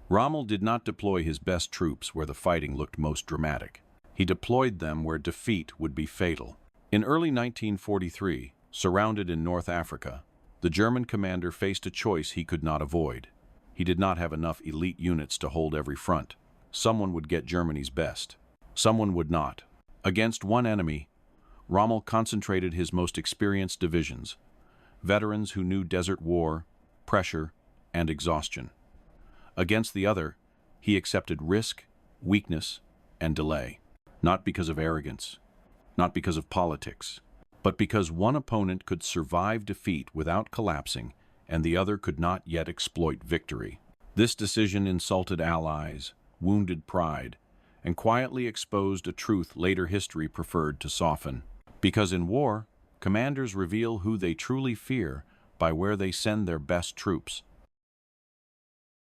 Rommel did not deploy his best troops where the fighting looked most dramatic. He deployed them where defeat would be fatal. In early 1943, surrounded in North Africa, the German commander faced a choice he could not avoid. He did not have enough elite units to hold every front. Someone would get Germany's best. Someone would not. Against one enemy, Rommel concentrated his most experienced divisions, veterans who knew desert war, pressure, and exhaustion. Against the other, he accepted risk, weakness, and delay, not because of arrogance, not because of politics, but because one opponent could survive defeat without collapsing and the other could not yet exploit victory. This decision insulted allies, wounded pride, and quietly exposed a truth later history preferred to soften. Because in war, commanders reveal who they truly fear by where they send their best troops.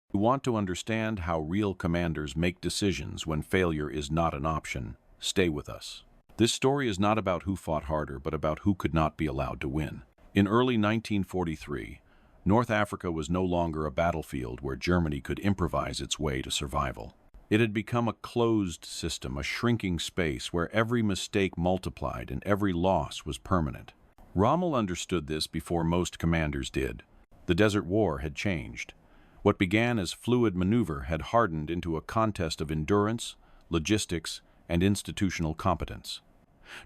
If you want to understand how real commanders make decisions when failure is not an option, stay with us. This story is not about who fought harder, but about who could not be allowed to win. In early 1943, North Africa was no longer a battlefield where Germany could improvise its way to survival. It had become a closed system, a shrinking space where every mistake multiplied and every loss was permanent. Rommel understood this before most commanders did. The Desert War had changed. What began as fluid maneuver had hardened into a contest of endurance, logistics, and institutional competence.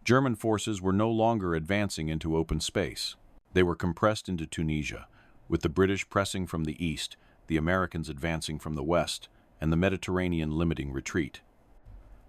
German forces were no longer advancing into open space. They were compressed into Tunisia, with the British pressing from the east, the Americans advancing from the west, and the Mediterranean limiting retreat.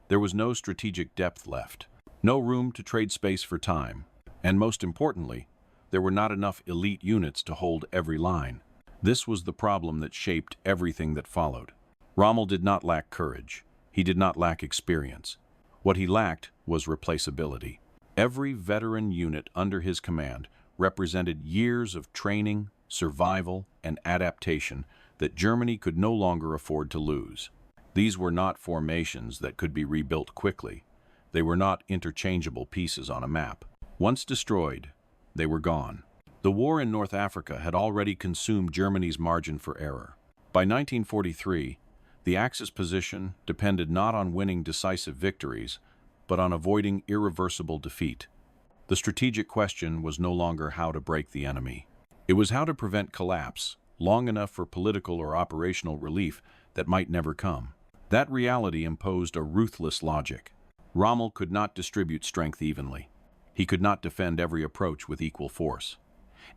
There was no strategic depth left, no room to trade space for time, and most importantly, there were not enough elite units to hold every line. This was the problem that shaped everything that followed. Rommel did not lack courage. He did not lack experience. What he lacked was replaceability. Every veteran unit under his command represented years of training, survival, and adaptation that Germany could no longer afford to lose. These were not formations that could be rebuilt quickly. They were not interchangeable pieces on a map. Once destroyed, they were gone. The war in North Africa had already consumed Germany's margin for error. By 1943, the Axis position depended not on winning decisive victories, but on avoiding irreversible defeat. The strategic question was no longer how to break the enemy. It was how to prevent collapse long enough for political or operational relief that might never come. That reality imposed a ruthless logic. Rommel could not distribute strength evenly. He could not defend every approach with equal force.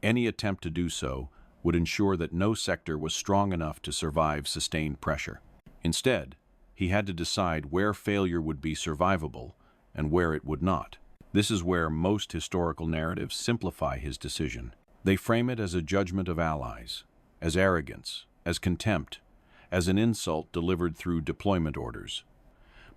Any attempt to do so would ensure that no sector was strong enough to survive sustained pressure. Instead, he had to decide where failure would be survivable and where it would not. This is where most historical narratives simplify his decision. They frame it as a judgment of allies, as arrogance, as contempt, as an insult delivered through deployment orders.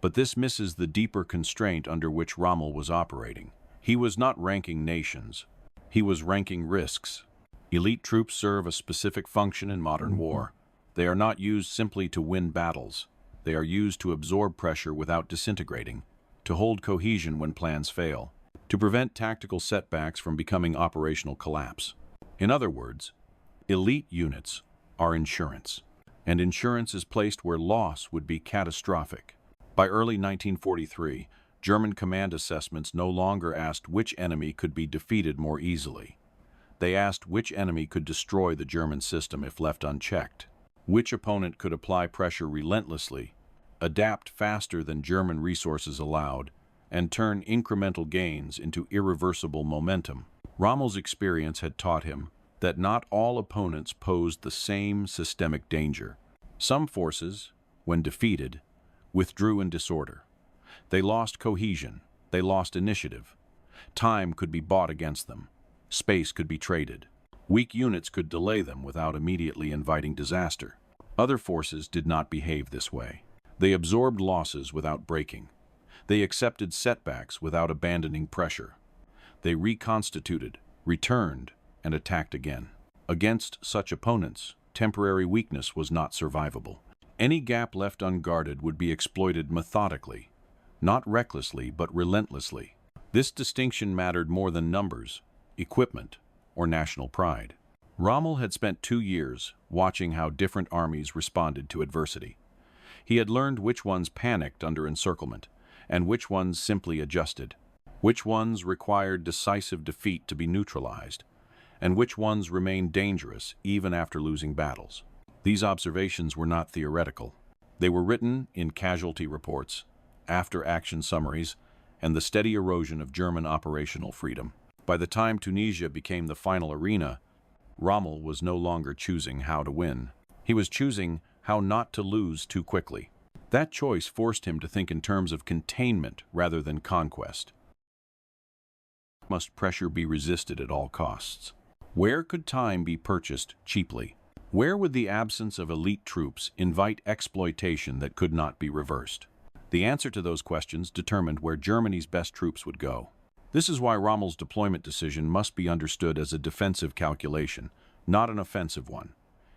But this misses the deeper constraint under which Rommel was operating. He was not ranking nations. He was ranking risks. Elite troops serve a specific function in modern war. They are not used simply to win battles. They are used to absorb pressure without disintegrating, to hold cohesion when plans fail, to prevent tactical setbacks from becoming operational collapse. In other words, elite units are insurance, and insurance is placed where loss would be catastrophic. By early 1943, German command assessments no longer asked which enemy could be defeated more easily. They asked which enemy could destroy the German system if left unchecked. Which opponent could apply pressure relentlessly, adapt faster than German resources allowed, and turn incremental gains into irreversible momentum. Rommel's experience had taught him that not all opponents posed the same systemic danger. Some forces, when defeated, withdrew in disorder. They lost cohesion, they lost initiative. Time could be bought against them. Space could be traded. Weak units could delay them without immediately inviting disaster. Other forces did not behave this way. They absorbed losses without breaking. They accepted setbacks without abandoning pressure. They reconstituted, returned, and attacked again. Against such opponents, temporary weakness was not survivable. Any gap left unguarded would be exploited methodically, not recklessly but relentlessly. This distinction mattered more than numbers, equipment, or national pride. Rommel had spent 2 years watching how different armies responded to adversity. He had learned which ones panicked under encirclement, and which ones simply adjusted, which ones required decisive defeat to be neutralized, and which ones remained dangerous even after losing battles. These observations were not theoretical. They were written in casualty reports, after-action summaries, and the steady erosion of German operational freedom. By the time Tunisia became the final arena, Rommel was no longer choosing how to win. He was choosing how not to lose too quickly. That choice forced him to think in terms of containment rather than conquest. Must pressure be resisted at all costs? Where could time be purchased cheaply? Where would the absence of elite troops invite exploitation that could not be reversed? The answer to those questions determined where Germany's best troops would go. This is why Rommel's deployment decision must be understood as a defensive calculation, not an offensive one.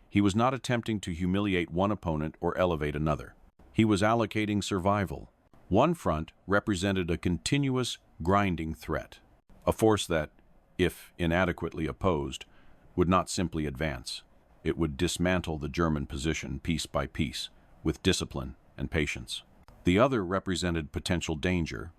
He was not attempting to humiliate one opponent or elevate another. He was allocating survival. One front represented a continuous, grinding threat, a force that, if inadequately opposed, would not simply advance. It would dismantle the German position piece by piece, with discipline and patience. The other represented potential danger,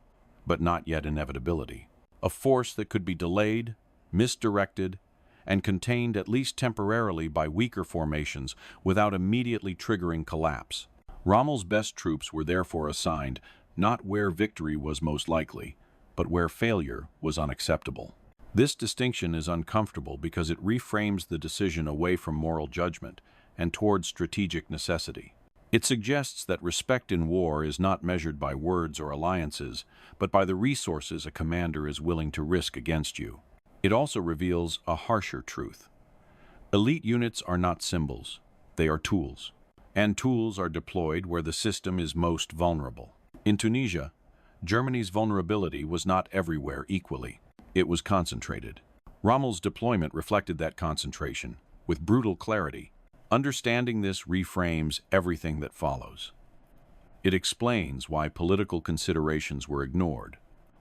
but not yet inevitability. A force that could be delayed, misdirected, and contained at least temporarily by weaker formations without immediately triggering collapse. Rommel's best troops were therefore assigned not where victory was most likely, but where failure was unacceptable. This distinction is uncomfortable because it reframes the decision away from moral judgment and toward strategic necessity. It suggests that respect in war is not measured by words or alliances, but by the resources a commander is willing to risk against you. It also reveals a harsher truth. Elite units are not symbols, they are tools. And tools are deployed where the system is most vulnerable. In Tunisia, Germany's vulnerability was not everywhere equally. It was concentrated. Rommel's deployment reflected that concentration, with brutal clarity. Understanding this reframes everything that follows. It explains why political considerations were ignored,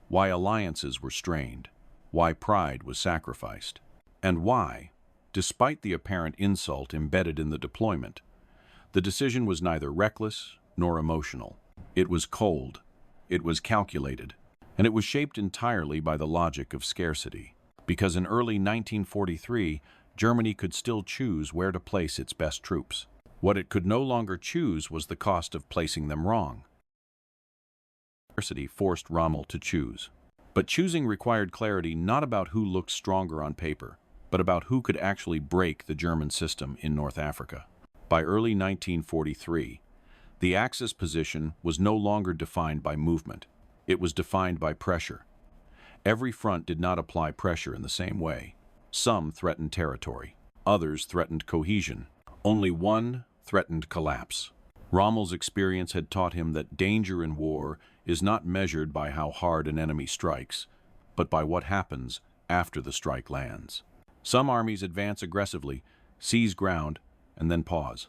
why alliances were strained, why pride was sacrificed, and why, despite the apparent insult embedded in the deployment, the decision was neither reckless nor emotional. It was cold, it was calculated, and it was shaped entirely by the logic of scarcity. Because in early 1943, Germany could still choose where to place its best troops. What it could no longer choose was the cost of placing them wrong. Scarcity forced Rommel to choose. But choosing required clarity not about who looked stronger on paper, but about who could actually break the German system in North Africa. By early 1943, the Axis position was no longer defined by movement. It was defined by pressure. Every front did not apply pressure in the same way. Some threatened territory. Others threatened cohesion. Only one threatened collapse. Rommel's experience had taught him that danger in war is not measured by how hard an enemy strikes, but by what happens after the strike lands. Some armies advance aggressively, seize ground, and then pause.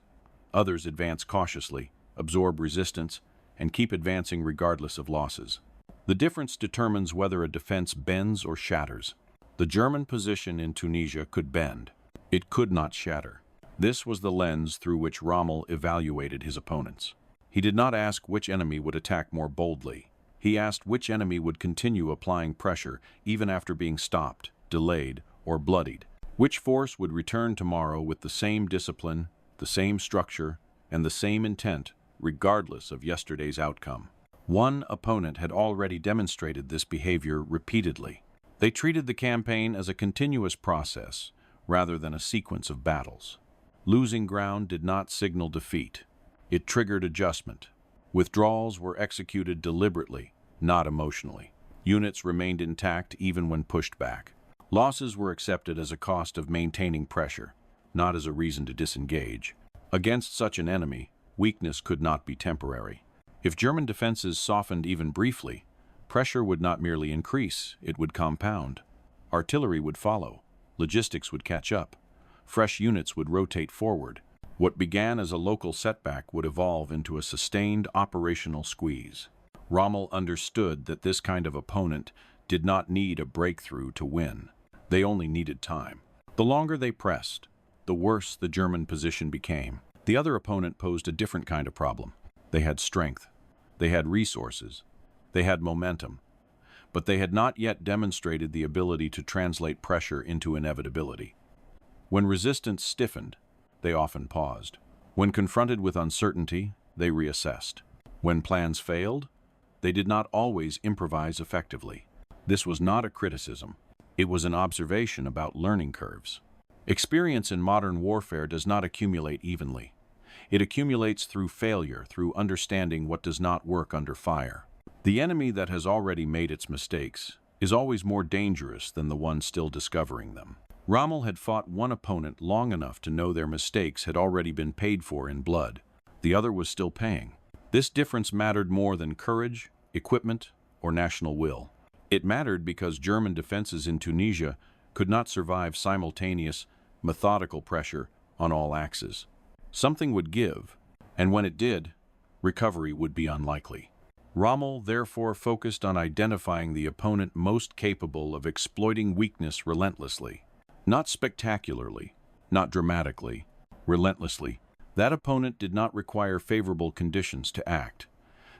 Others advance cautiously, absorb resistance, and keep advancing regardless of losses. The difference determines whether a defense bends or shatters. The German position in Tunisia could bend. It could not shatter. This was the lens through which Rommel evaluated his opponents. He did not ask which enemy would attack more boldly. He asked which enemy would continue applying pressure even after being stopped, delayed, or bloodied. Which force would return tomorrow with the same discipline, the same structure, and the same intent, regardless of yesterday's outcome. One opponent had already demonstrated this behavior repeatedly. They treated the campaign as a continuous process, rather than a sequence of battles. Losing ground did not signal defeat. It triggered adjustment. Withdrawals were executed deliberately, not emotionally. Units remained intact even when pushed back. Losses were accepted as a cost of maintaining pressure, not as a reason to disengage. Against such an enemy, weakness could not be temporary. If German defenses softened even briefly, pressure would not merely increase, it would compound. Artillery would follow. Logistics would catch up. Fresh units would rotate forward. What began as a local setback would evolve into a sustained operational squeeze. Rommel understood that this kind of opponent did not need a breakthrough to win. They only needed time. The longer they pressed, the worse the German position became. The other opponent posed a different kind of problem. They had strength. They had resources. They had momentum. But they had not yet demonstrated the ability to translate pressure into inevitability. When resistance stiffened, they often paused. When confronted with uncertainty, they reassessed. When plans failed, they did not always improvise effectively. This was not a criticism. It was an observation about learning curves. Experience in modern warfare does not accumulate evenly. It accumulates through failure, through understanding what does not work under fire. The enemy that has already made its mistakes is always more dangerous than the one still discovering them. Rommel had fought one opponent long enough to know their mistakes had already been paid for in blood. The other was still paying. This difference mattered more than courage, equipment, or national will. It mattered because German defenses in Tunisia could not survive simultaneous, methodical pressure on all axes. Something would give, and when it did, recovery would be unlikely. Rommel therefore focused on identifying the opponent most capable of exploiting weakness relentlessly. Not spectacularly, not dramatically, relentlessly. That opponent did not require favorable conditions to act.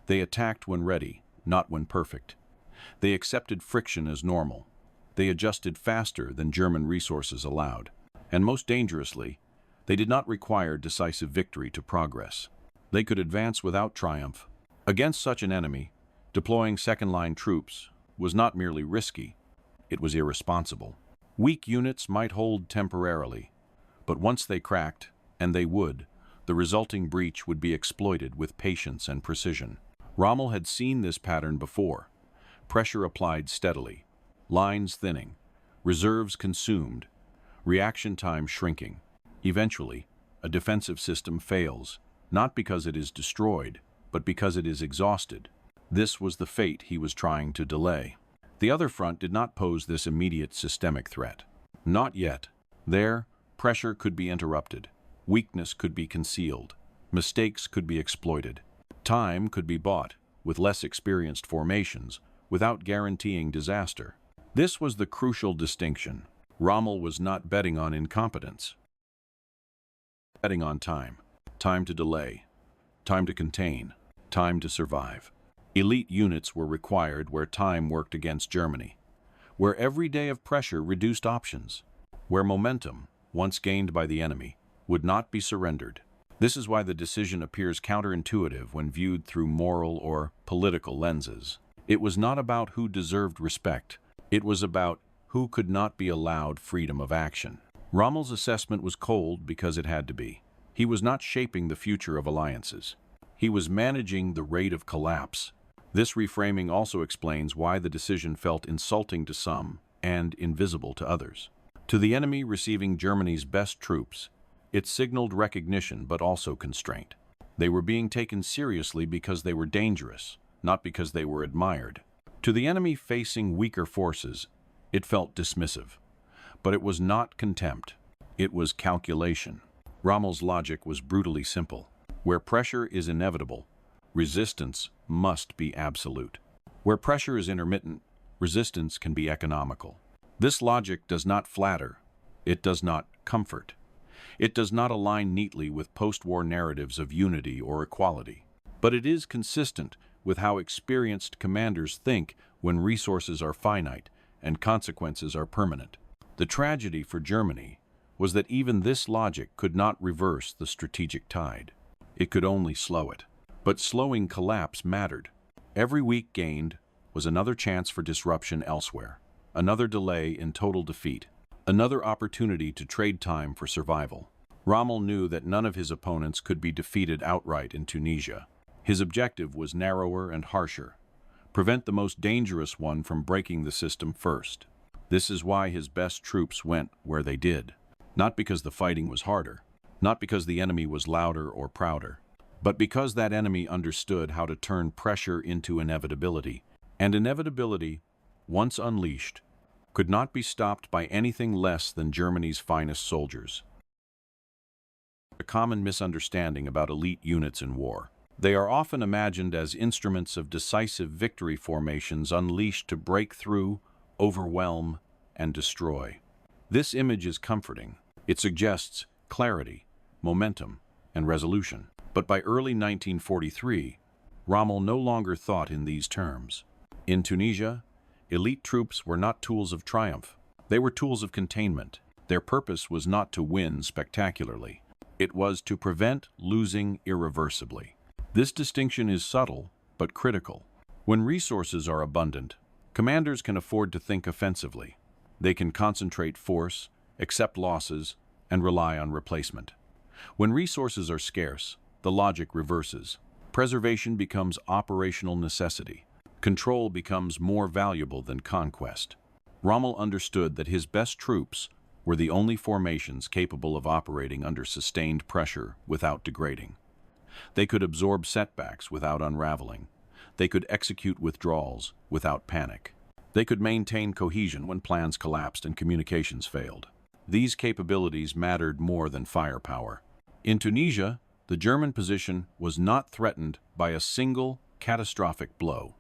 They attacked when ready, not when perfect. They accepted friction as normal. They adjusted faster than German resources allowed. And most dangerously, they did not require decisive victory to progress. They could advance without triumph. Against such an enemy, deploying second-line troops was not merely risky, it was irresponsible. Weak units might hold temporarily, but once they cracked, and they would, the resulting breach would be exploited with patience and precision. Rommel had seen this pattern before. Pressure applied steadily, lines thinning, reserves consumed, reaction time shrinking. Eventually, a defensive system fails, not because it is destroyed, but because it is exhausted. This was the fate he was trying to delay. The other front did not pose this immediate systemic threat. Not yet. There, pressure could be interrupted. Weakness could be concealed. Mistakes could be exploited. Time could be bought, with less experienced formations, without guaranteeing disaster. This was the crucial distinction. Rommel was not betting on incompetence. Betting on time. Time to delay. Time to contain. Time to survive. Elite units were required where time worked against Germany, where every day of pressure reduced options, where momentum, once gained by the enemy, would not be surrendered. This is why the decision appears counterintuitive when viewed through moral or political lenses. It was not about who deserved respect. It was about who could not be allowed freedom of action. Rommel's assessment was cold because it had to be. He was not shaping the future of alliances. He was managing the rate of collapse. This reframing also explains why the decision felt insulting to some and invisible to others. To the enemy receiving Germany's best troops, it signaled recognition but also constraint. They were being taken seriously because they were dangerous, not because they were admired. To the enemy facing weaker forces, it felt dismissive. But it was not contempt. It was calculation. Rommel's logic was brutally simple. Where pressure is inevitable, resistance must be absolute. Where pressure is intermittent, resistance can be economical. This logic does not flatter. It does not comfort. It does not align neatly with post-war narratives of unity or equality. But it is consistent with how experienced commanders think when resources are finite and consequences are permanent. The tragedy for Germany was that even this logic could not reverse the strategic tide. It could only slow it. But slowing collapse mattered. Every week gained was another chance for disruption elsewhere, another delay in total defeat, another opportunity to trade time for survival. Rommel knew that none of his opponents could be defeated outright in Tunisia. His objective was narrower and harsher. Prevent the most dangerous one from breaking the system first. This is why his best troops went where they did. Not because the fighting was harder, not because the enemy was louder or prouder, but because that enemy understood how to turn pressure into inevitability. And inevitability, once unleashed, could not be stopped by anything less than Germany's finest soldiers. A common misunderstanding about elite units in war. They are often imagined as instruments of decisive victory formations unleashed to break through, overwhelm, and destroy. This image is comforting. It suggests clarity, momentum, and resolution. But by early 1943, Rommel no longer thought in these terms. In Tunisia, elite troops were not tools of triumph. They were tools of containment. Their purpose was not to win spectacularly. It was to prevent losing irreversibly. This distinction is subtle, but critical. When resources are abundant, commanders can afford to think offensively. They can concentrate force, accept losses, and rely on replacement. When resources are scarce, the logic reverses. Preservation becomes operational necessity. Control becomes more valuable than conquest. Rommel understood that his best troops were the only formations capable of operating under sustained pressure without degrading. They could absorb setbacks without unraveling. They could execute withdrawals without panic. They could maintain cohesion when plans collapsed and communications failed. These capabilities mattered more than firepower. In Tunisia, the German position was not threatened by a single catastrophic blow.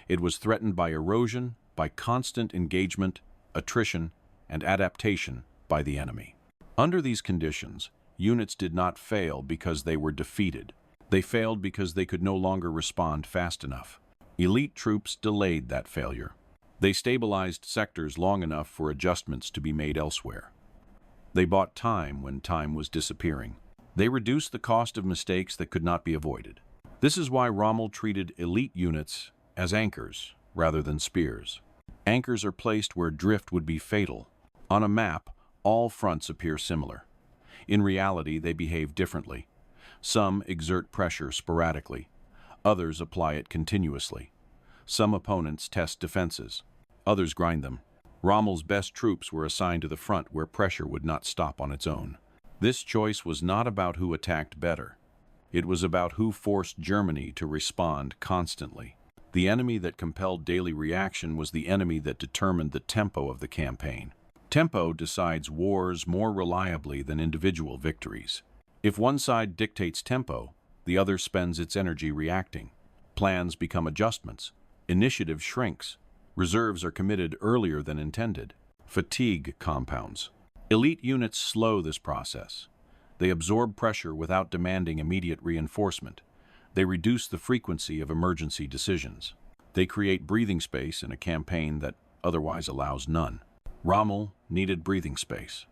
It was threatened by erosion, by constant engagement, attrition, and adaptation by the enemy. Under these conditions, units did not fail because they were defeated. They failed because they could no longer respond fast enough. Elite troops delayed that failure. They stabilized sectors long enough for adjustments to be made elsewhere. They bought time when time was disappearing. They reduced the cost of mistakes that could not be avoided. This is why Rommel treated elite units as anchors rather than spears. Anchors are placed where drift would be fatal. On a map, all fronts appear similar. In reality, they behave differently. Some exert pressure sporadically. Others apply it continuously. Some opponents test defenses. Others grind them. Rommel's best troops were assigned to the front where pressure would not stop on its own. This choice was not about who attacked better. It was about who forced Germany to respond constantly. The enemy that compelled daily reaction was the enemy that determined the tempo of the campaign. Tempo decides wars more reliably than individual victories. If one side dictates tempo, the other spends its energy reacting. Plans become adjustments. Initiative shrinks. Reserves are committed earlier than intended. Fatigue compounds. Elite units slow this process. They absorb pressure without demanding immediate reinforcement. They reduce the frequency of emergency decisions. They create breathing space in a campaign that otherwise allows none. Rommel needed breathing space.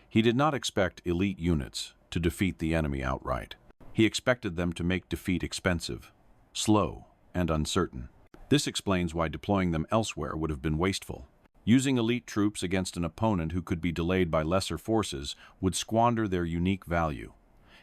He did not expect elite units to defeat the enemy outright. He expected them to make defeat expensive, slow, and uncertain. This explains why deploying them elsewhere would have been wasteful. Using elite troops against an opponent who could be delayed by lesser forces would squander their unique value.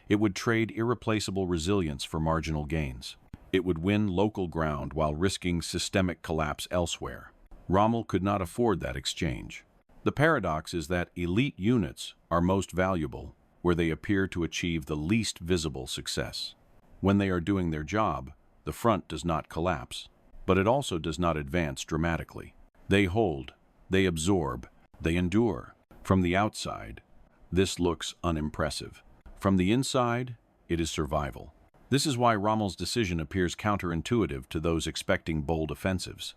It would trade irreplaceable resilience for marginal gains. It would win local ground while risking systemic collapse elsewhere. Rommel could not afford that exchange. The paradox is that elite units are most valuable where they appear to achieve the least visible success. When they are doing their job, the front does not collapse, but it also does not advance dramatically. They hold, they absorb, they endure. From the outside, this looks unimpressive. From the inside, it is survival. This is why Rommel's decision appears counterintuitive to those expecting bold offensives.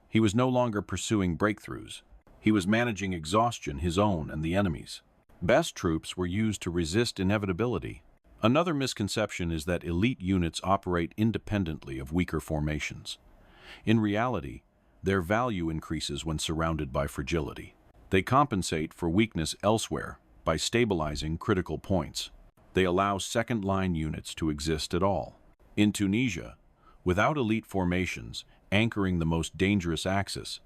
He was no longer pursuing breakthroughs. He was managing exhaustion, his own and the enemy's. Best troops were used to resist inevitability. Another misconception is that elite units operate independently of weaker formations. In reality, their value increases when surrounded by fragility. They compensate for weakness elsewhere by stabilizing critical points. They allow second-line units to exist at all. In Tunisia, without elite formations anchoring the most dangerous axis,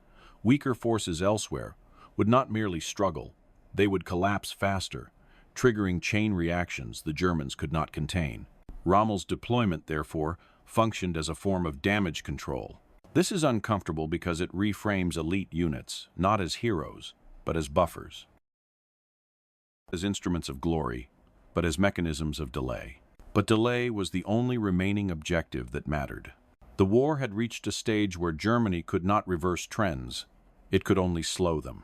weaker forces elsewhere would not merely struggle, they would collapse faster, triggering chain reactions the Germans could not contain. Rommel's deployment, therefore, functioned as a form of damage control. This is uncomfortable because it reframes elite units, not as heroes, but as buffers. As instruments of glory, but as mechanisms of delay. But delay was the only remaining objective that mattered. The war had reached a stage where Germany could not reverse trends. It could only slow them.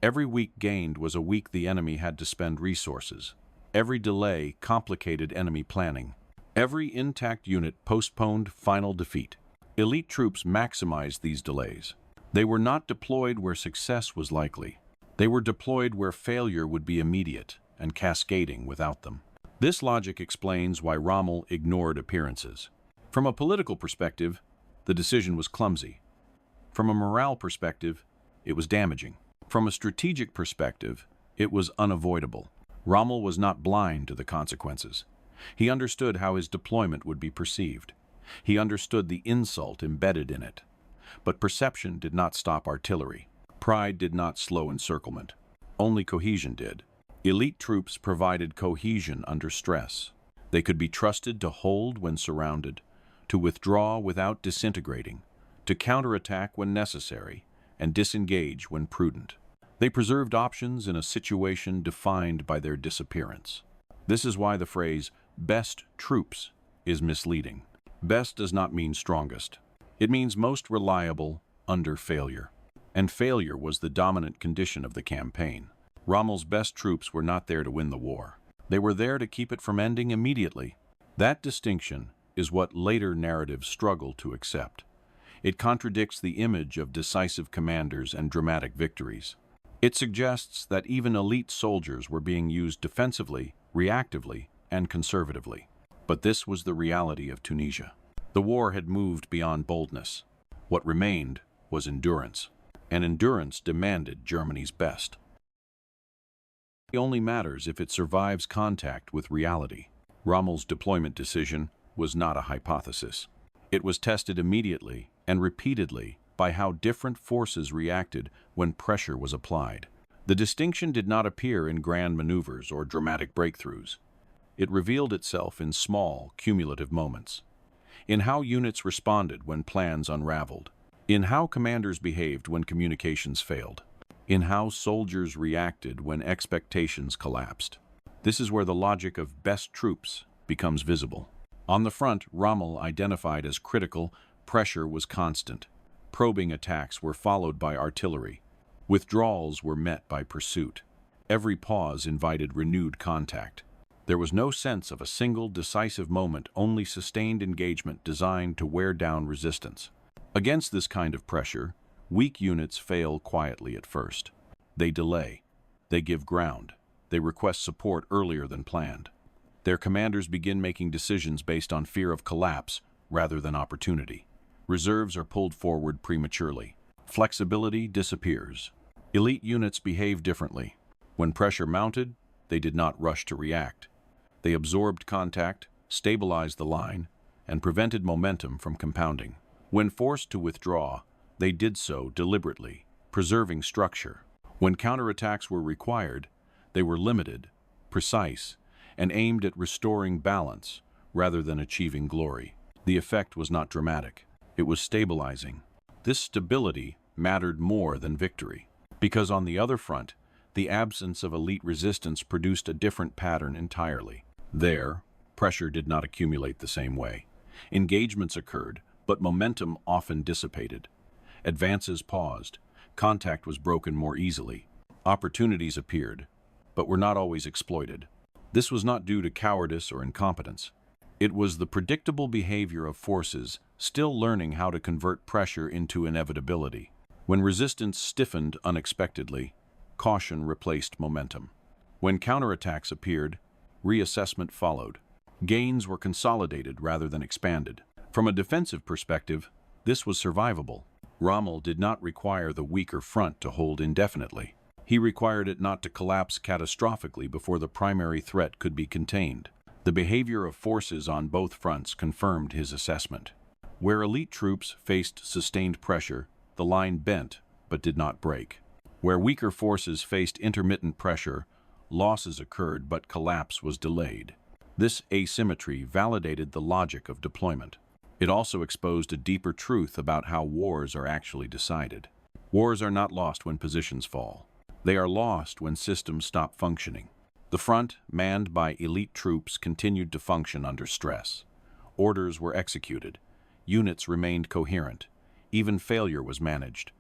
Every week gained was a week the enemy had to spend resources. Every delay complicated enemy planning. Every intact unit postponed final defeat. Elite troops maximized these delays. They were not deployed where success was likely. They were deployed where failure would be immediate, and cascading without them. This logic explains why Rommel ignored appearances. From a political perspective, the decision was clumsy. From a morale perspective, it was damaging. From a strategic perspective, it was unavoidable. Rommel was not blind to the consequences. He understood how his deployment would be perceived. He understood the insult embedded in it. But perception did not stop artillery. Pride did not slow encirclement. Only cohesion did. Elite troops provided cohesion under stress. They could be trusted to hold when surrounded, to withdraw without disintegrating, to counterattack when necessary, and disengage when prudent. They preserved options in a situation defined by their disappearance. This is why the phrase, "best troops," is misleading. Best does not mean strongest. It means most reliable under failure. And failure was the dominant condition of the campaign. Rommel's best troops were not there to win the war. They were there to keep it from ending immediately. That distinction is what later narratives struggle to accept. It contradicts the image of decisive commanders and dramatic victories. It suggests that even elite soldiers were being used defensively, reactively, and conservatively. But this was the reality of Tunisia. The war had moved beyond boldness. What remained was endurance, and endurance demanded Germany's best. It only matters if it survives contact with reality. Rommel's deployment decision was not a hypothesis. It was tested immediately and repeatedly by how different forces reacted when pressure was applied. The distinction did not appear in grand maneuvers or dramatic breakthroughs. It revealed itself in small, cumulative moments. In how units responded when plans unraveled. In how commanders behaved when communications failed. In how soldiers reacted when expectations collapsed. This is where the logic of best troops becomes visible. On the front, Rommel identified as critical, pressure was constant. Probing attacks were followed by artillery. Withdrawals were met by pursuit. Every pause invited renewed contact. There was no sense of a single decisive moment, only sustained engagement designed to wear down resistance. Against this kind of pressure, weak units fail quietly at first. They delay. They give ground. They request support earlier than planned. Their commanders begin making decisions based on fear of collapse rather than opportunity. Reserves are pulled forward prematurely. Flexibility disappears. Elite units behave differently. When pressure mounted, they did not rush to react. They absorbed contact, stabilized the line, and prevented momentum from compounding. When forced to withdraw, they did so deliberately, preserving structure. When counterattacks were required, they were limited, precise, and aimed at restoring balance rather than achieving glory. The effect was not dramatic. It was stabilizing. This stability mattered more than victory, because on the other front, the absence of elite resistance produced a different pattern entirely. There, pressure did not accumulate the same way. Engagements occurred, but momentum often dissipated. Advances paused. Contact was broken more easily. Opportunities appeared, but were not always exploited. This was not due to cowardice or incompetence. It was the predictable behavior of forces still learning how to convert pressure into inevitability. When resistance stiffened unexpectedly, caution replaced momentum. When counterattacks appeared, reassessment followed. Gains were consolidated rather than expanded. From a defensive perspective, this was survivable. Rommel did not require the weaker front to hold indefinitely. He required it not to collapse catastrophically before the primary threat could be contained. The behavior of forces on both fronts confirmed his assessment. Where elite troops faced sustained pressure, the line bent but did not break. Where weaker forces faced intermittent pressure, losses occurred but collapse was delayed. This asymmetry validated the logic of deployment. It also exposed a deeper truth about how wars are actually decided. Wars are not lost when positions fall. They are lost when systems stop functioning. The front, manned by elite troops, continued to function under stress. Orders were executed. Units remained coherent. Even failure was managed.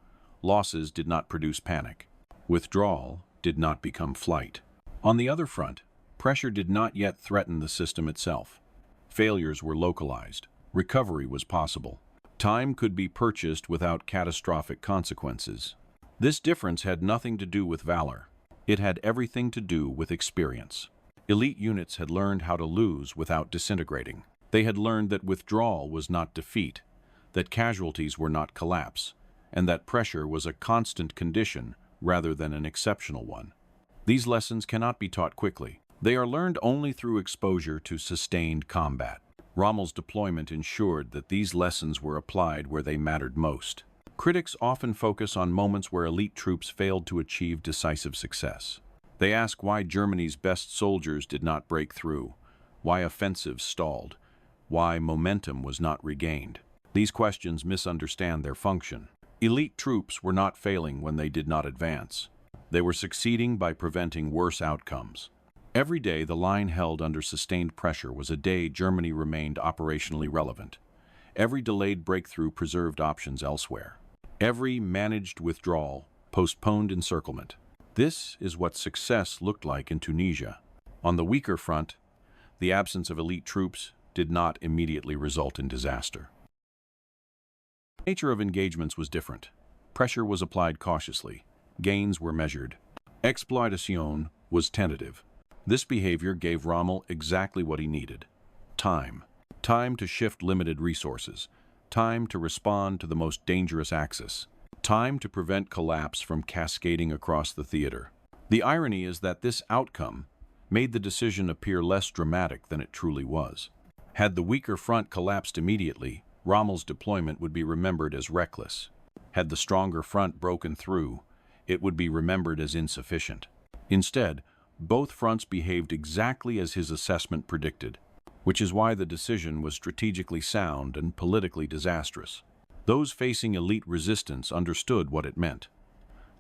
Losses did not produce panic. Withdrawal did not become flight. On the other front, pressure did not yet threaten the system itself. Failures were localized. Recovery was possible. Time could be purchased without catastrophic consequences. This difference had nothing to do with valor. It had everything to do with experience. Elite units had learned how to lose without disintegrating. They had learned that withdrawal was not defeat, that casualties were not collapse, and that pressure was a constant condition rather than an exceptional one. These lessons cannot be taught quickly. They are learned only through exposure to sustained combat. Rommel's deployment ensured that these lessons were applied where they mattered most. Critics often focus on moments where elite troops failed to achieve decisive success. They ask why Germany's best soldiers did not break through, why offensives stalled, why momentum was not regained. These questions misunderstand their function. Elite troops were not failing when they did not advance. They were succeeding by preventing worse outcomes. Every day the line held under sustained pressure was a day Germany remained operationally relevant. Every delayed breakthrough preserved options elsewhere. Every managed withdrawal postponed encirclement. This is what success looked like in Tunisia. On the weaker front, the absence of elite troops did not immediately result in disaster. The nature of engagements was different. Pressure was applied cautiously. Gains were measured. Exploitation was tentative. This behavior gave Rommel exactly what he needed: time. Time to shift limited resources. Time to respond to the most dangerous axis. Time to prevent collapse from cascading across the theater. The irony is that this outcome made the decision appear less dramatic than it truly was. Had the weaker front collapsed immediately, Rommel's deployment would be remembered as reckless. Had the stronger front broken through, it would be remembered as insufficient. Instead, both fronts behaved exactly as his assessment predicted, which is why the decision was strategically sound and politically disastrous. Those facing elite resistance understood what it meant.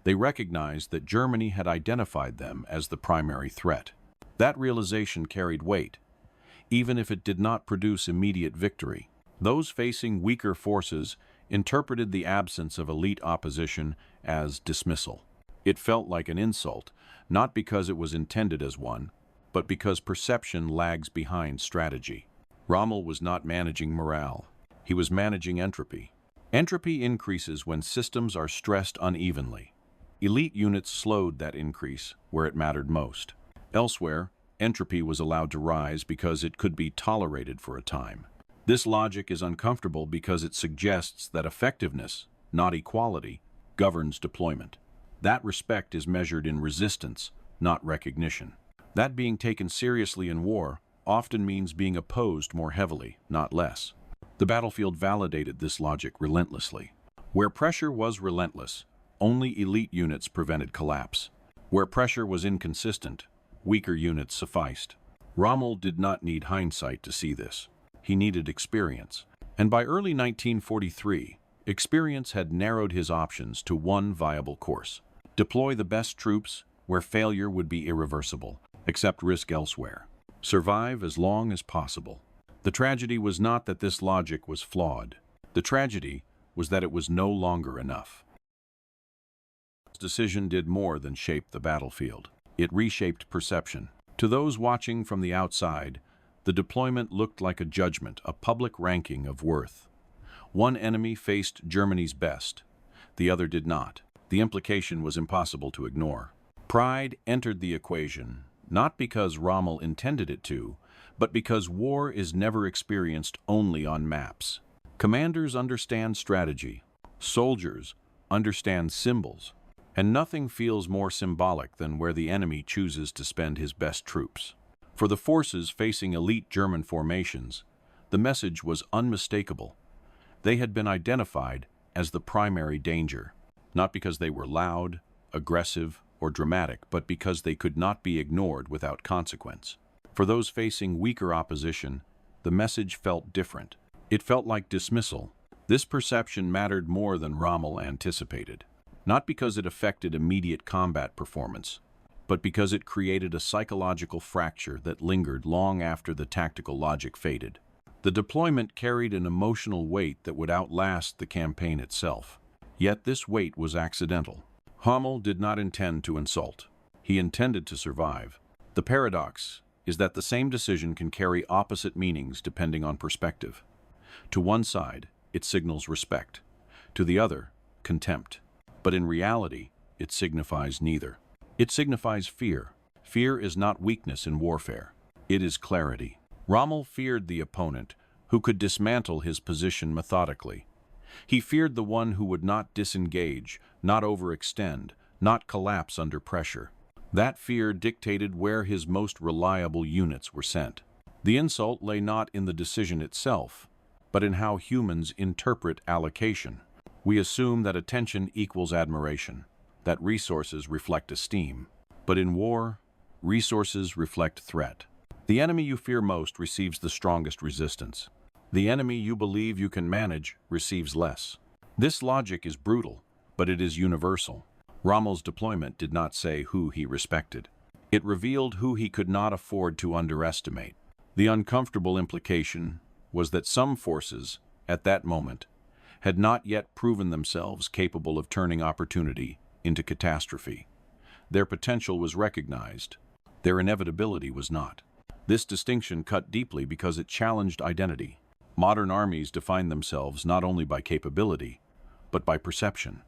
They recognized that Germany had identified them as the primary threat. That realization carried weight, even if it did not produce immediate victory. Those facing weaker forces interpreted the absence of elite opposition as dismissal. It felt like an insult, not because it was intended as one, but because perception lags behind strategy. Rommel was not managing morale. He was managing entropy. Entropy increases when systems are stressed unevenly. Elite units slowed that increase where it mattered most. Elsewhere, entropy was allowed to rise because it could be tolerated for a time. This logic is uncomfortable because it suggests that effectiveness, not equality, governs deployment. That respect is measured in resistance, not recognition. That being taken seriously in war often means being opposed more heavily, not less. The battlefield validated this logic relentlessly. Where pressure was relentless, only elite units prevented collapse. Where pressure was inconsistent, weaker units sufficed. Rommel did not need hindsight to see this. He needed experience. And by early 1943, experience had narrowed his options to one viable course: deploy the best troops where failure would be irreversible, accept risk elsewhere, survive as long as possible. The tragedy was not that this logic was flawed. The tragedy was that it was no longer enough. This decision did more than shape the battlefield. It reshaped perception. To those watching from the outside, the deployment looked like a judgment, a public ranking of worth. One enemy faced Germany's best. The other did not. The implication was impossible to ignore. Pride entered the equation, not because Rommel intended it to, but because war is never experienced only on maps. Commanders understand strategy. Soldiers understand symbols. And nothing feels more symbolic than where the enemy chooses to spend his best troops. For the forces facing elite German formations, the message was unmistakable. They had been identified as the primary danger, not because they were loud, aggressive, or dramatic, but because they could not be ignored without consequence. For those facing weaker opposition, the message felt different. It felt like dismissal. This perception mattered more than Rommel anticipated, not because it affected immediate combat performance, but because it created a psychological fracture that lingered long after the tactical logic faded. The deployment carried an emotional weight that would outlast the campaign itself. Yet this weight was accidental. Rommel did not intend to insult. He intended to survive. The paradox is that the same decision can carry opposite meanings depending on perspective. To one side, it signals respect. To the other, contempt. But in reality, it signifies neither. It signifies fear. Fear is not weakness in warfare. It is clarity. Rommel feared the opponent who could dismantle his position methodically. He feared the one who would not disengage, not overextend, not collapse under pressure. That fear dictated where his most reliable units were sent. The insult lay not in the decision itself, but in how humans interpret allocation. We assume that attention equals admiration, that resources reflect esteem. But in war, resources reflect threat. The enemy you fear most receives the strongest resistance. The enemy you believe you can manage receives less. This logic is brutal, but it is universal. Rommel's deployment did not say who he respected. It revealed who he could not afford to underestimate. The uncomfortable implication was that some forces, at that moment, had not yet proven themselves capable of turning opportunity into catastrophe. Their potential was recognized. Their inevitability was not. This distinction cut deeply because it challenged identity. Modern armies define themselves not only by capability, but by perception.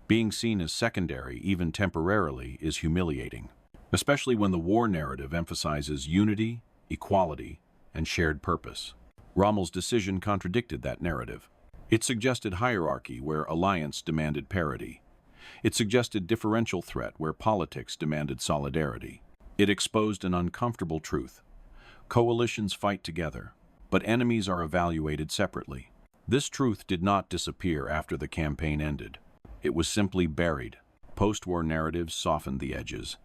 Being seen as secondary, even temporarily, is humiliating, especially when the war narrative emphasizes unity, equality, and shared purpose. Rommel's decision contradicted that narrative. It suggested hierarchy where alliance demanded parity. It suggested differential threat where politics demanded solidarity. It exposed an uncomfortable truth. Coalitions fight together, but enemies are evaluated separately. This truth did not disappear after the campaign ended. It was simply buried. Post-war narratives softened the edges.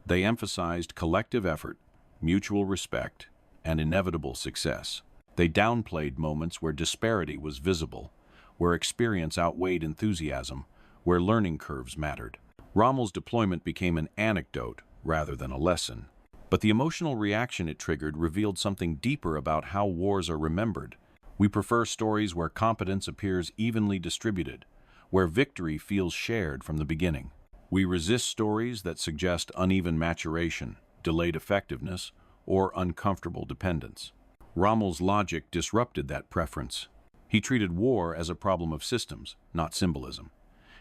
They emphasized collective effort, mutual respect, and inevitable success. They downplayed moments where disparity was visible, where experience outweighed enthusiasm, where learning curves mattered. Rommel's deployment became an anecdote rather than a lesson. But the emotional reaction it triggered revealed something deeper about how wars are remembered. We prefer stories where competence appears evenly distributed, where victory feels shared from the beginning. We resist stories that suggest uneven maturation, delayed effectiveness, or uncomfortable dependence. Rommel's logic disrupted that preference. He treated war as a problem of systems, not symbolism.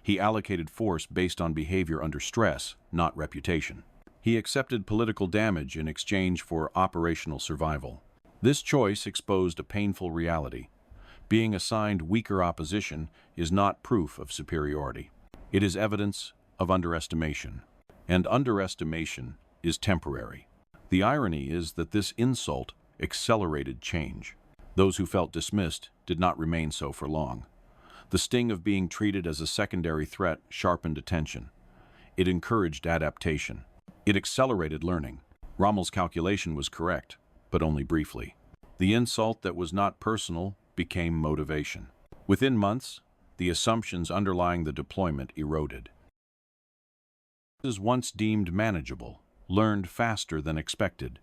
He allocated force based on behavior under stress, not reputation. He accepted political damage in exchange for operational survival. This choice exposed a painful reality. Being assigned weaker opposition is not proof of superiority. It is evidence of underestimation. And underestimation is temporary. The irony is that this insult accelerated change. Those who felt dismissed did not remain so for long. The sting of being treated as a secondary threat sharpened attention. It encouraged adaptation. It accelerated learning. Rommel's calculation was correct, but only briefly. The insult that was not personal became motivation. Within months, the assumptions underlying the deployment eroded. Forces once deemed manageable learned faster than expected.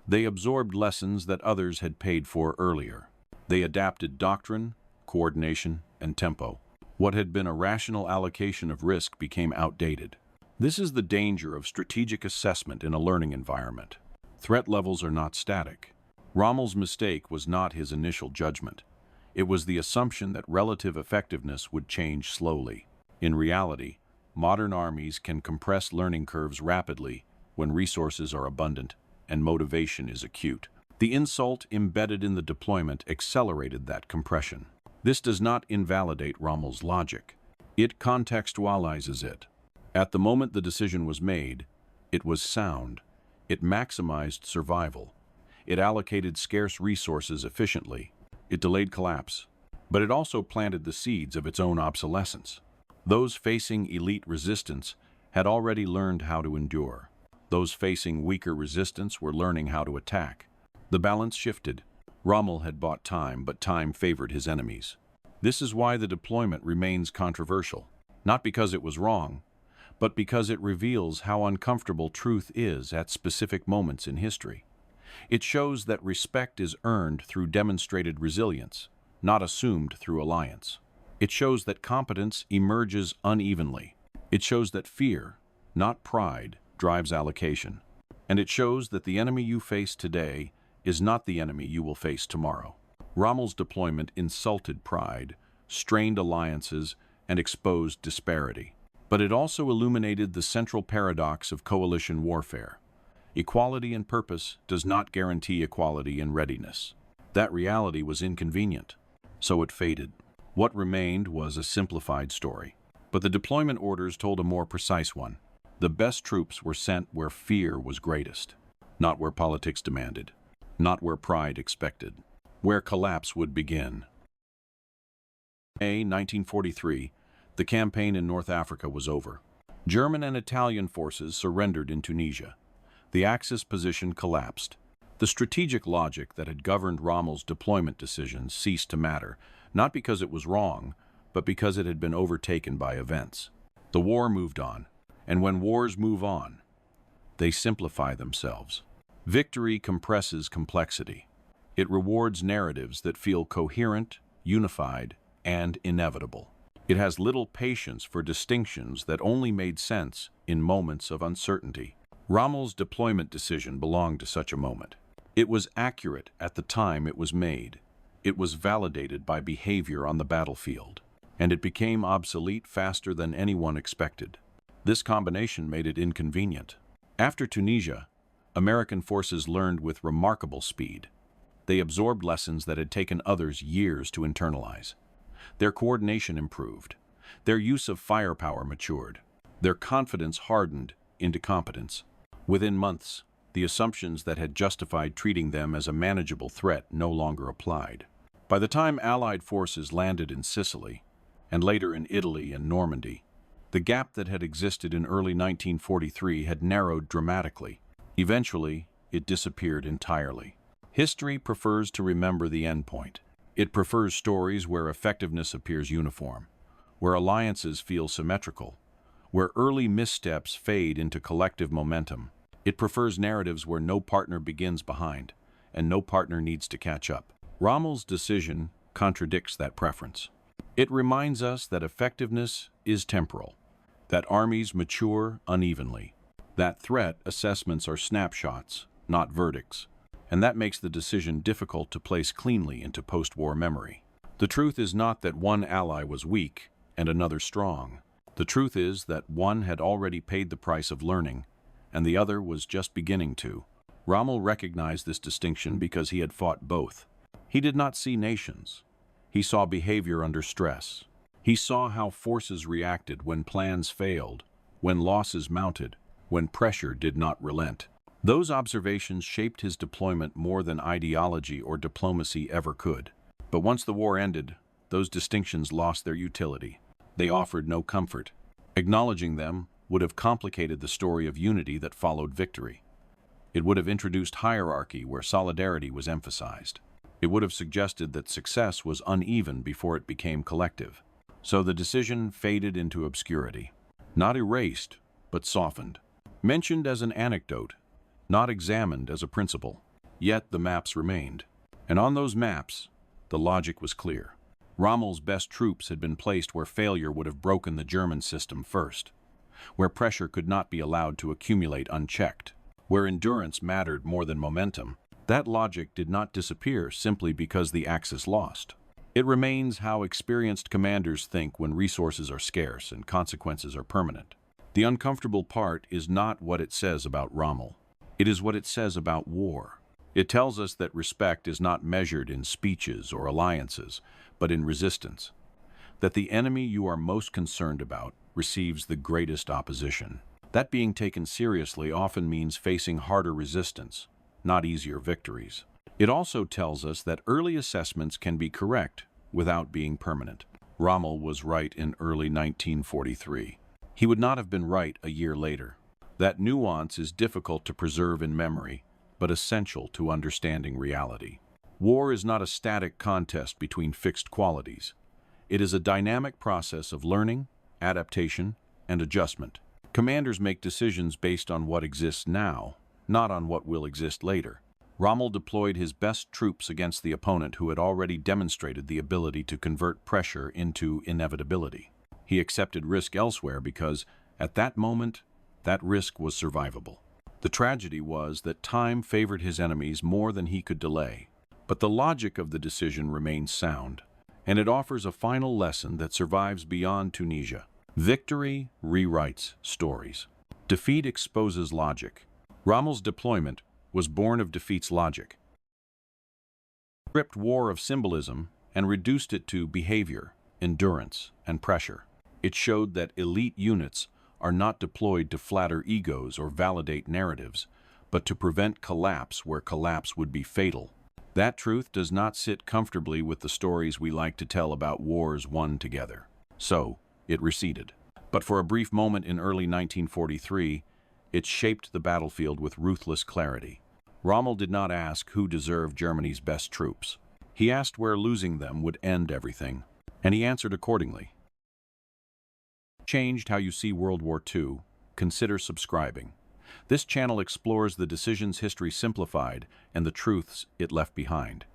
They absorbed lessons that others had paid for earlier. They adapted doctrine, coordination, and tempo. What had been a rational allocation of risk became outdated. This is the danger of strategic assessment in a learning environment. Threat levels are not static. Rommel's mistake was not his initial judgment. It was the assumption that relative effectiveness would change slowly. In reality, modern armies can compress learning curves rapidly when resources are abundant and motivation is acute. The insult embedded in the deployment accelerated that compression. This does not invalidate Rommel's logic. It contextualizes it. At the moment the decision was made, it was sound. It maximized survival. It allocated scarce resources efficiently. It delayed collapse. But it also planted the seeds of its own obsolescence. Those facing elite resistance had already learned how to endure. Those facing weaker resistance were learning how to attack. The balance shifted. Rommel had bought time, but time favored his enemies. This is why the deployment remains controversial. Not because it was wrong, but because it reveals how uncomfortable truth is at specific moments in history. It shows that respect is earned through demonstrated resilience, not assumed through alliance. It shows that competence emerges unevenly. It shows that fear, not pride, drives allocation. And it shows that the enemy you face today is not the enemy you will face tomorrow. Rommel's deployment insulted pride, strained alliances, and exposed disparity. But it also illuminated the central paradox of coalition warfare. Equality in purpose does not guarantee equality in readiness. That reality was inconvenient, so it faded. What remained was a simplified story. But the deployment orders told a more precise one. The best troops were sent where fear was greatest, not where politics demanded, not where pride expected, where collapse would begin. In 1943, the campaign in North Africa was over. German and Italian forces surrendered in Tunisia. The Axis position collapsed. The strategic logic that had governed Rommel's deployment decisions ceased to matter, not because it was wrong, but because it had been overtaken by events. The war moved on, and when wars move on, they simplify themselves. Victory compresses complexity. It rewards narratives that feel coherent, unified, and inevitable. It has little patience for distinctions that only made sense in moments of uncertainty. Rommel's deployment decision belonged to such a moment. It was accurate at the time it was made. It was validated by behavior on the battlefield, and it became obsolete faster than anyone expected. This combination made it inconvenient. After Tunisia, American forces learned with remarkable speed. They absorbed lessons that had taken others years to internalize. Their coordination improved. Their use of firepower matured. Their confidence hardened into competence. Within months, the assumptions that had justified treating them as a manageable threat no longer applied. By the time Allied forces landed in Sicily, and later in Italy and Normandy, the gap that had existed in early 1943 had narrowed dramatically. Eventually, it disappeared entirely. History prefers to remember the endpoint. It prefers stories where effectiveness appears uniform, where alliances feel symmetrical, where early missteps fade into collective momentum. It prefers narratives where no partner begins behind, and no partner needs to catch up. Rommel's decision contradicts that preference. It reminds us that effectiveness is temporal, that armies mature unevenly, that threat assessments are snapshots, not verdicts, and that makes the decision difficult to place cleanly into post-war memory. The truth is not that one ally was weak and another strong. The truth is that one had already paid the price of learning, and the other was just beginning to. Rommel recognized this distinction because he had fought both. He did not see nations. He saw behavior under stress. He saw how forces reacted when plans failed, when losses mounted, when pressure did not relent. Those observations shaped his deployment more than ideology or diplomacy ever could. But once the war ended, those distinctions lost their utility. They offered no comfort. Acknowledging them would have complicated the story of unity that followed victory. It would have introduced hierarchy where solidarity was emphasized. It would have suggested that success was uneven before it became collective. So the decision faded into obscurity. Not erased, but softened. Mentioned as an anecdote, not examined as a principle. Yet the maps remained. And on those maps, the logic was clear. Rommel's best troops had been placed where failure would have broken the German system first, where pressure could not be allowed to accumulate unchecked, where endurance mattered more than momentum. That logic did not disappear simply because the Axis lost. It remains how experienced commanders think when resources are scarce and consequences are permanent. The uncomfortable part is not what it says about Rommel. It is what it says about war. It tells us that respect is not measured in speeches or alliances, but in resistance. That the enemy you are most concerned about receives the greatest opposition. That being taken seriously often means facing harder resistance, not easier victories. It also tells us that early assessments can be correct without being permanent. Rommel was right in early 1943. He would not have been right a year later. That nuance is difficult to preserve in memory, but essential to understanding reality. War is not a static contest between fixed qualities. It is a dynamic process of learning, adaptation, and adjustment. Commanders make decisions based on what exists now, not on what will exist later. Rommel deployed his best troops against the opponent who had already demonstrated the ability to convert pressure into inevitability. He accepted risk elsewhere because, at that moment, that risk was survivable. The tragedy was that time favored his enemies more than he could delay. But the logic of the decision remains sound, and it offers a final lesson that survives beyond Tunisia. Victory rewrites stories. Defeat exposes logic. Rommel's deployment was born of defeat's logic. He stripped war of symbolism and reduced it to behavior, endurance, and pressure. It showed that elite units are not deployed to flatter egos or validate narratives, but to prevent collapse where collapse would be fatal. That truth does not sit comfortably with the stories we like to tell about wars won together. So, it receded. But for a brief moment in early 1943, it shaped the battlefield with ruthless clarity. Rommel did not ask who deserved Germany's best troops. He asked where losing them would end everything, and he answered accordingly. Changed how you see World War II? Consider subscribing. This channel explores the decisions history simplified and the truths it left behind.